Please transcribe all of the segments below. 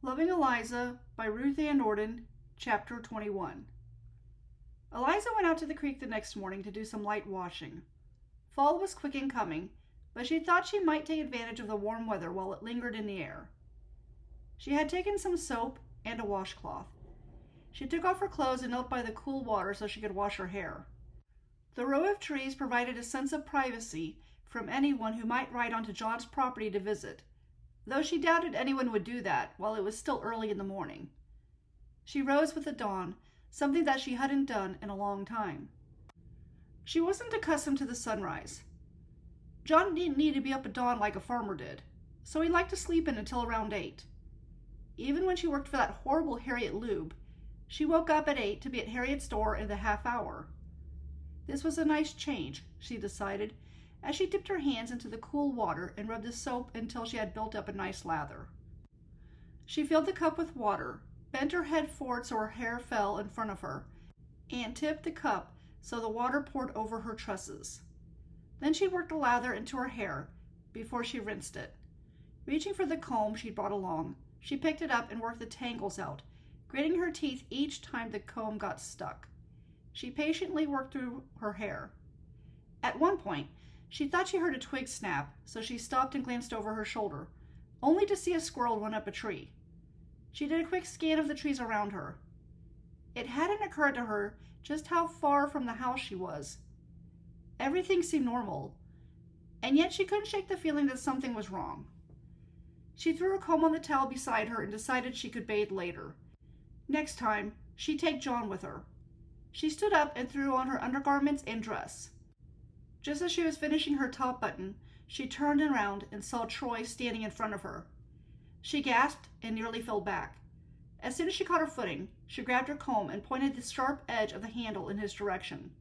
Loving Eliza by Ruth and Nordin, Chapter 21. Eliza went out to the creek the next morning to do some light washing. Fall was quick in coming, but she thought she might take advantage of the warm weather while it lingered in the air. She had taken some soap and a washcloth. She took off her clothes and knelt by the cool water so she could wash her hair. The row of trees provided a sense of privacy from anyone who might ride onto John's property to visit, though she doubted anyone would do that while it was still early in the morning. She rose with the dawn, something that she hadn't done in a long time. She wasn't accustomed to the sunrise. John didn't need to be up at dawn like a farmer did, so he liked to sleep in until around 8. Even when she worked for that horrible Harriet Lube, she woke up at 8 to be at Harriet's door in the half hour. This was a nice change, she decided, as she dipped her hands into the cool water and rubbed the soap until she had built up a nice lather. She filled the cup with water, bent her head forward so her hair fell in front of her, and tipped the cup so the water poured over her tresses. Then she worked the lather into her hair before she rinsed it. Reaching for the comb she'd brought along, she picked it up and worked the tangles out, gritting her teeth each time the comb got stuck. She patiently worked through her hair. At one point, she thought she heard a twig snap, so she stopped and glanced over her shoulder, only to see a squirrel run up a tree. She did a quick scan of the trees around her. It hadn't occurred to her just how far from the house she was. Everything seemed normal, and yet she couldn't shake the feeling that something was wrong. She threw her comb on the towel beside her and decided she could bathe later. Next time, she'd take John with her. She stood up and threw on her undergarments and dress. Just as she was finishing her top button, she turned around and saw Troy standing in front of her. She gasped and nearly fell back. As soon as she caught her footing, she grabbed her comb and pointed the sharp edge of the handle in his direction.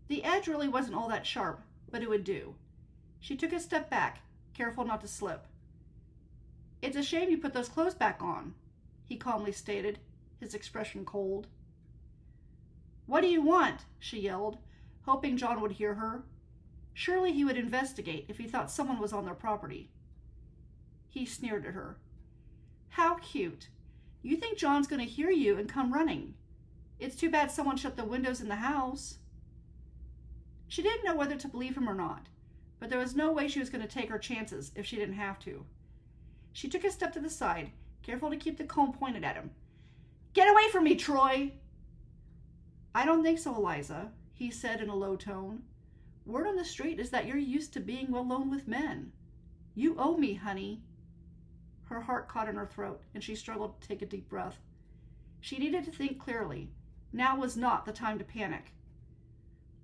The edge really wasn't all that sharp, but it would do. She took a step back, careful not to slip. "It's a shame you put those clothes back on," he calmly stated, his expression cold. "What do you want?" she yelled, hoping John would hear her. Surely he would investigate if he thought someone was on their property. He sneered at her. "How cute. You think John's going to hear you and come running. It's too bad someone shut the windows in the house." She didn't know whether to believe him or not, but there was no way she was going to take her chances if she didn't have to. She took a step to the side, careful to keep the comb pointed at him. "Get away from me, Troy!" "I don't think so, Eliza," he said in a low tone. "Word on the street is that you're used to being alone with men. You owe me, honey." Her heart caught in her throat, and she struggled to take a deep breath. She needed to think clearly. Now was not the time to panic.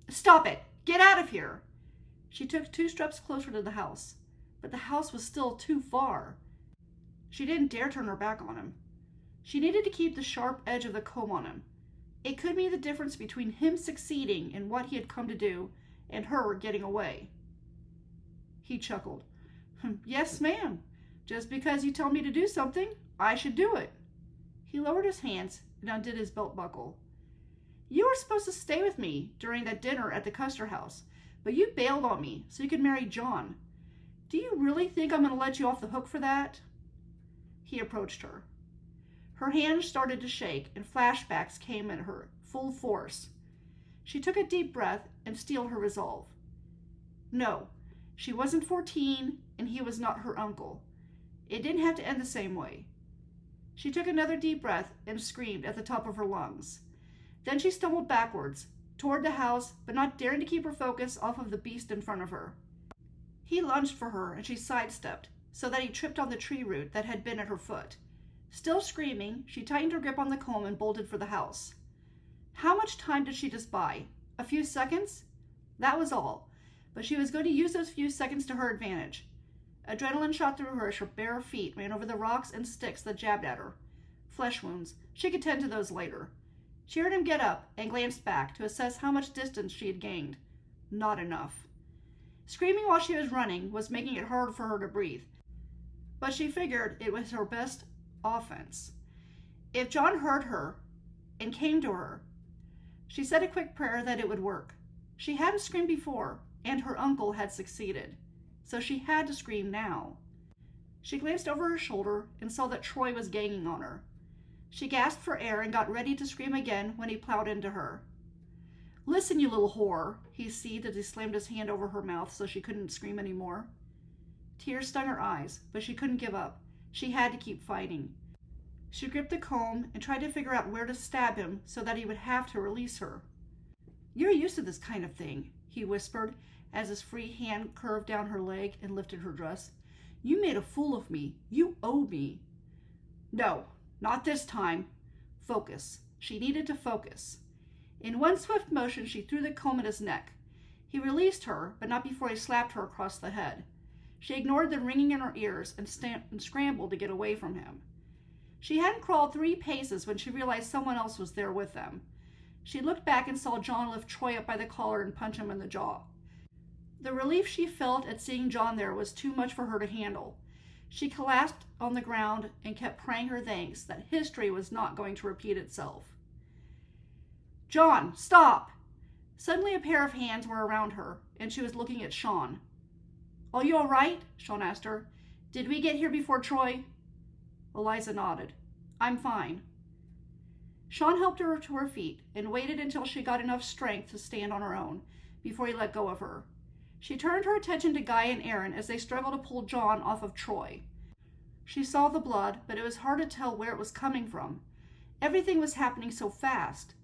"Stop it! Get out of here!" She took 2 steps closer to the house, but the house was still too far. She didn't dare turn her back on him. She needed to keep the sharp edge of the comb on him. It could be the difference between him succeeding in what he had come to do and her getting away. He chuckled. "Yes, ma'am. Just because you tell me to do something, I should do it." He lowered his hands and undid his belt buckle. "You were supposed to stay with me during that dinner at the Custer house, but you bailed on me so you could marry John. Do you really think I'm going to let you off the hook for that?" He approached her. Her hands started to shake and flashbacks came at her, full force. She took a deep breath and steeled her resolve. No, she wasn't 14 and he was not her uncle. It didn't have to end the same way. She took another deep breath and screamed at the top of her lungs. Then she stumbled backwards, toward the house, but not daring to keep her focus off of the beast in front of her. He lunged for her and she sidestepped, so that he tripped on the tree root that had been at her foot. Still screaming, she tightened her grip on the comb and bolted for the house. How much time did she just buy? A few seconds? That was all, but she was going to use those few seconds to her advantage. Adrenaline shot through her as her bare feet ran over the rocks and sticks that jabbed at her. Flesh wounds. She could tend to those later. She heard him get up and glanced back to assess how much distance she had gained. Not enough. Screaming while she was running was making it hard for her to breathe, but she figured it was her best offense. If John heard her and came to her, she said a quick prayer that it would work. She hadn't screamed before, and her uncle had succeeded, so she had to scream now. She glanced over her shoulder and saw that Troy was ganging on her. She gasped for air and got ready to scream again when he plowed into her. "Listen, you little whore," he seethed as he slammed his hand over her mouth so she couldn't scream anymore. Tears stung her eyes, but she couldn't give up. She had to keep fighting. She gripped the comb and tried to figure out where to stab him so that he would have to release her. "You're used to this kind of thing," he whispered as his free hand curved down her leg and lifted her dress. "You made a fool of me. You owe me." "No, not this time." Focus. She needed to focus. In one swift motion, she threw the comb at his neck. He released her, but not before he slapped her across the head. She ignored the ringing in her ears and scrambled to get away from him. She hadn't crawled 3 paces when she realized someone else was there with them. She looked back and saw John lift Troy up by the collar and punch him in the jaw. The relief she felt at seeing John there was too much for her to handle. She collapsed on the ground and kept praying her thanks that history was not going to repeat itself. "John, stop!" Suddenly a pair of hands were around her, and she was looking at Sean. "Are you all right?" Sean asked her. "Did we get here before Troy?" Eliza nodded. "I'm fine." Sean helped her to her feet and waited until she got enough strength to stand on her own before he let go of her. She turned her attention to Guy and Aaron as they struggled to pull John off of Troy. She saw the blood, but it was hard to tell where it was coming from. Everything was happening so fast.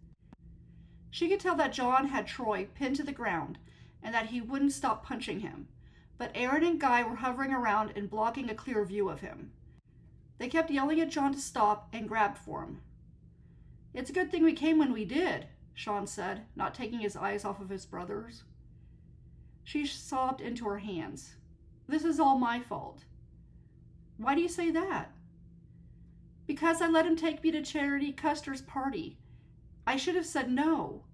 She could tell that John had Troy pinned to the ground and that he wouldn't stop punching him, but Aaron and Guy were hovering around and blocking a clear view of him. They kept yelling at John to stop and grabbed for him. "It's a good thing we came when we did," Sean said, not taking his eyes off of his brothers. She sobbed into her hands. "This is all my fault." "Why do you say that?" "Because I let him take me to Charity Custer's party. I should have said no."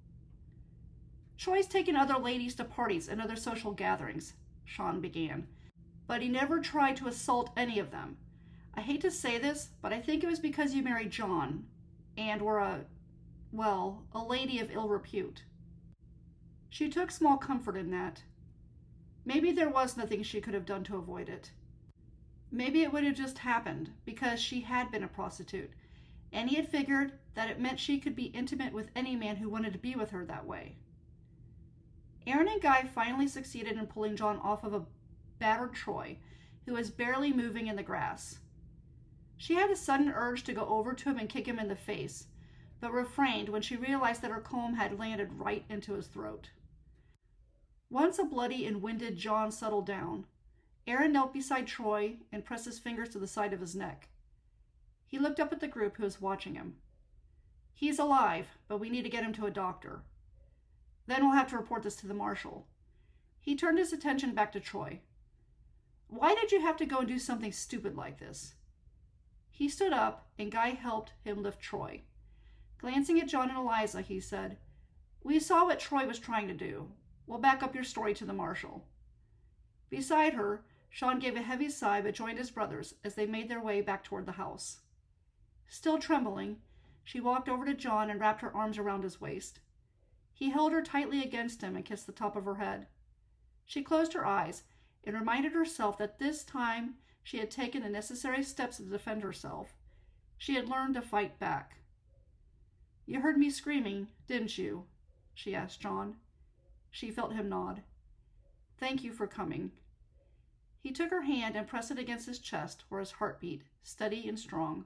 "Troy's taken other ladies to parties and other social gatherings," Sean began, "but he never tried to assault any of them. I hate to say this, but I think it was because you married John and were a lady of ill repute." She took small comfort in that. Maybe there was nothing she could have done to avoid it. Maybe it would have just happened because she had been a prostitute, and he had figured that it meant she could be intimate with any man who wanted to be with her that way. Aaron and Guy finally succeeded in pulling John off of a battered Troy, who was barely moving in the grass. She had a sudden urge to go over to him and kick him in the face, but refrained when she realized that her comb had landed right into his throat. Once a bloody and winded John settled down, Aaron knelt beside Troy and pressed his fingers to the side of his neck. He looked up at the group who was watching him. "He's alive, but we need to get him to a doctor. Then we'll have to report this to the marshal." He turned his attention back to Troy. "Why did you have to go and do something stupid like this?" He stood up, and Guy helped him lift Troy. Glancing at John and Eliza, he said, "We saw what Troy was trying to do. We'll back up your story to the marshal." Beside her, Sean gave a heavy sigh but joined his brothers as they made their way back toward the house. Still trembling, she walked over to John and wrapped her arms around his waist. He held her tightly against him and kissed the top of her head. She closed her eyes and reminded herself that this time she had taken the necessary steps to defend herself. She had learned to fight back. "You heard me screaming, didn't you?" she asked John. She felt him nod. "Thank you for coming." He took her hand and pressed it against his chest where his heart beat, steady and strong.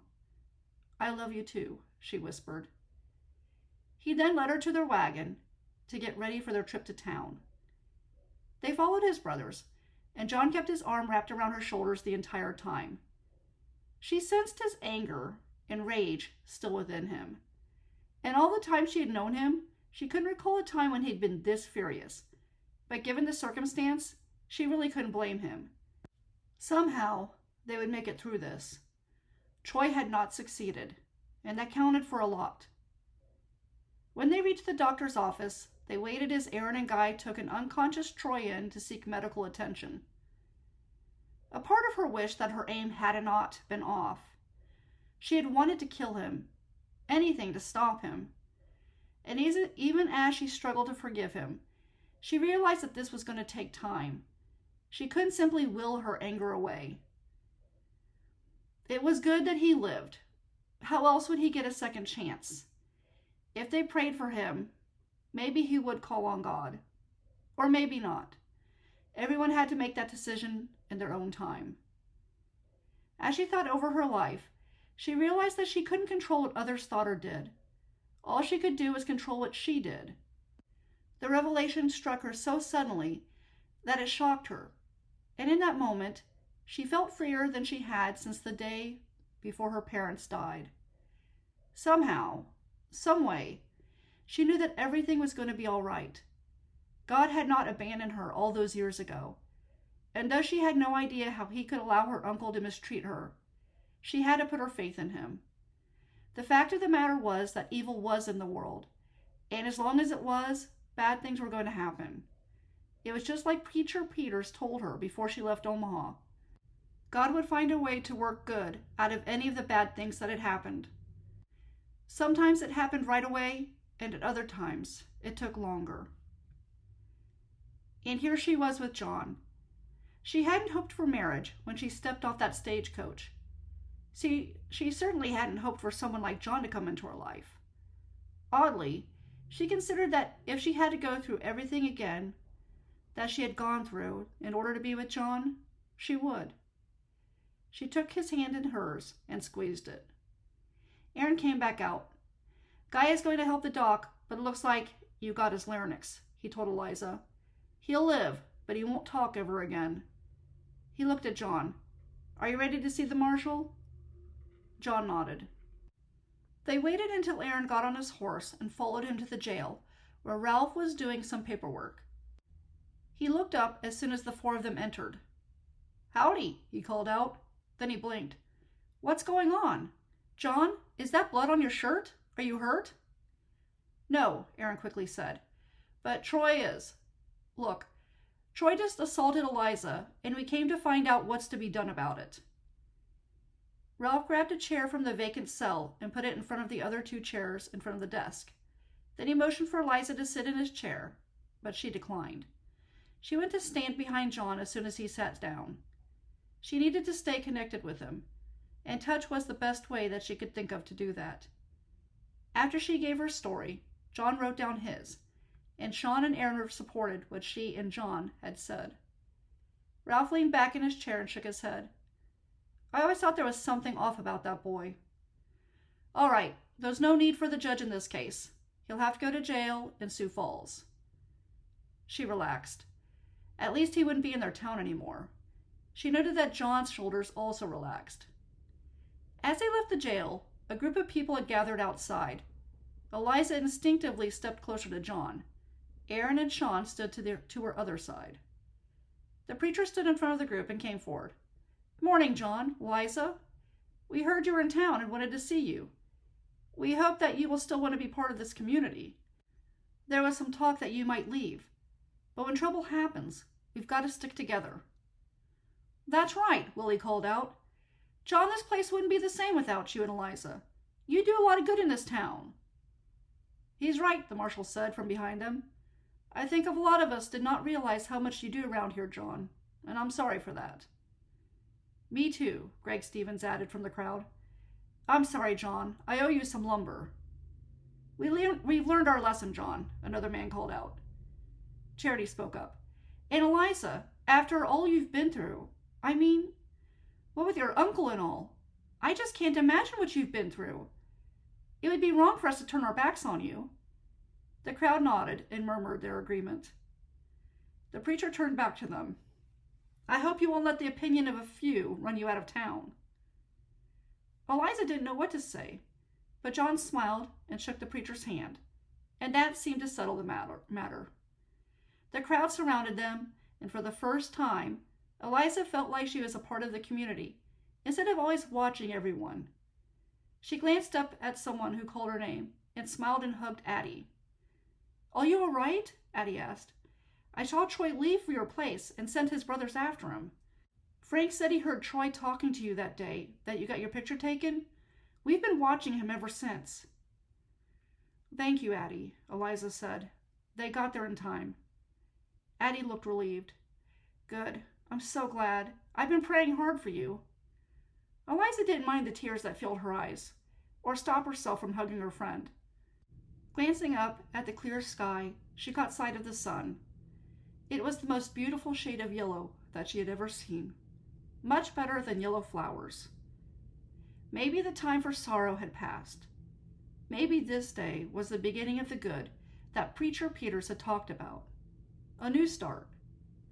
"I love you too," she whispered. He then led her to their wagon to get ready for their trip to town. They followed his brothers, and John kept his arm wrapped around her shoulders the entire time. She sensed his anger and rage still within him. And all the time she had known him, she couldn't recall a time when he'd been this furious. But given the circumstance, she really couldn't blame him. Somehow, they would make it through this. Troy had not succeeded, and that counted for a lot. When they reached the doctor's office, they waited as Aaron and Guy took an unconscious Troy in to seek medical attention. A part of her wished that her aim had not been off. She had wanted to kill him, anything to stop him. And even as she struggled to forgive him, she realized that this was going to take time. She couldn't simply will her anger away. It was good that he lived. How else would he get a second chance? If they prayed for him, maybe he would call on God. Or maybe not. Everyone had to make that decision in their own time. As she thought over her life, she realized that she couldn't control what others thought or did. All she could do was control what she did. The revelation struck her so suddenly that it shocked her, and in that moment, she felt freer than she had since the day before her parents died. Somehow, some way, she knew that everything was going to be all right. God had not abandoned her all those years ago, and though she had no idea how he could allow her uncle to mistreat her, she had to put her faith in him. The fact of the matter was that evil was in the world, and as long as it was, bad things were going to happen. It was just like Preacher Peters told her before she left Omaha. God would find a way to work good out of any of the bad things that had happened. Sometimes it happened right away, and at other times it took longer. And here she was with John. She hadn't hoped for marriage when she stepped off that stagecoach. See, she certainly hadn't hoped for someone like John to come into her life. Oddly, she considered that if she had to go through everything again that she had gone through in order to be with John, she would. She took his hand in hers and squeezed it. Aaron came back out. Guy is going to help the doc, but it looks like you got his larynx, he told Eliza. He'll live, but he won't talk ever again. He looked at John. Are you ready to see the marshal? John nodded. They waited until Aaron got on his horse and followed him to the jail, where Ralph was doing some paperwork. He looked up as soon as the four of them entered. Howdy, he called out. Then he blinked. What's going on? John, is that blood on your shirt? Are you hurt? No, Aaron quickly said. But Troy is. Look, Troy just assaulted Eliza, and we came to find out what's to be done about it. Ralph grabbed a chair from the vacant cell and put it in front of the other two chairs in front of the desk. Then he motioned for Eliza to sit in his chair, but she declined. She went to stand behind John as soon as he sat down. She needed to stay connected with him, and touch was the best way that she could think of to do that. After she gave her story, John wrote down his, and Sean and Aaron supported what she and John had said. Ralph leaned back in his chair and shook his head. I always thought there was something off about that boy. All right, there's no need for the judge in this case. He'll have to go to jail in Sioux Falls. She relaxed. At least he wouldn't be in their town anymore. She noted that John's shoulders also relaxed. As they left the jail, a group of people had gathered outside. Eliza instinctively stepped closer to John. Aaron and Sean stood to her other side. The preacher stood in front of the group and came forward. Morning, John, Eliza. We heard you were in town and wanted to see you. We hope that you will still want to be part of this community. There was some talk that you might leave. But when trouble happens, we've got to stick together. That's right, Willie called out. John, this place wouldn't be the same without you and Eliza. You do a lot of good in this town. He's right, the marshal said from behind them. I think a lot of us did not realize how much you do around here, John, and I'm sorry for that. Me too, Greg Stevens added from the crowd. I'm sorry, John. I owe you some lumber. We've learned our lesson, John, another man called out. Charity spoke up. And Eliza, after all you've been through, I mean, what with your uncle and all, I just can't imagine what you've been through. It would be wrong for us to turn our backs on you. The crowd nodded and murmured their agreement. The preacher turned back to them. I hope you won't let the opinion of a few run you out of town. Eliza didn't know what to say, but John smiled and shook the preacher's hand, and that seemed to settle the matter. The crowd surrounded them, and for the first time, Eliza felt like she was a part of the community, instead of always watching everyone. She glanced up at someone who called her name, and smiled and hugged Addie. Are you all right? Addie asked. I saw Troy leave for your place and sent his brothers after him. Frank said he heard Troy talking to you that day, that you got your picture taken. We've been watching him ever since. Thank you, Addie, Eliza said. They got there in time. Addie looked relieved. Good. I'm so glad. I've been praying hard for you. Eliza didn't mind the tears that filled her eyes, or stop herself from hugging her friend. Glancing up at the clear sky, she caught sight of the sun. It was the most beautiful shade of yellow that she had ever seen, much better than yellow flowers. Maybe the time for sorrow had passed. Maybe this day was the beginning of the good that Preacher Peters had talked about. A new start,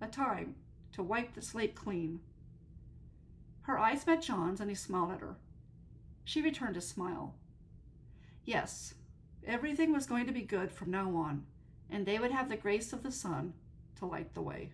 a time to wipe the slate clean. Her eyes met John's and he smiled at her. She returned his smile. Yes, everything was going to be good from now on, and they would have the grace of the sun to light the way.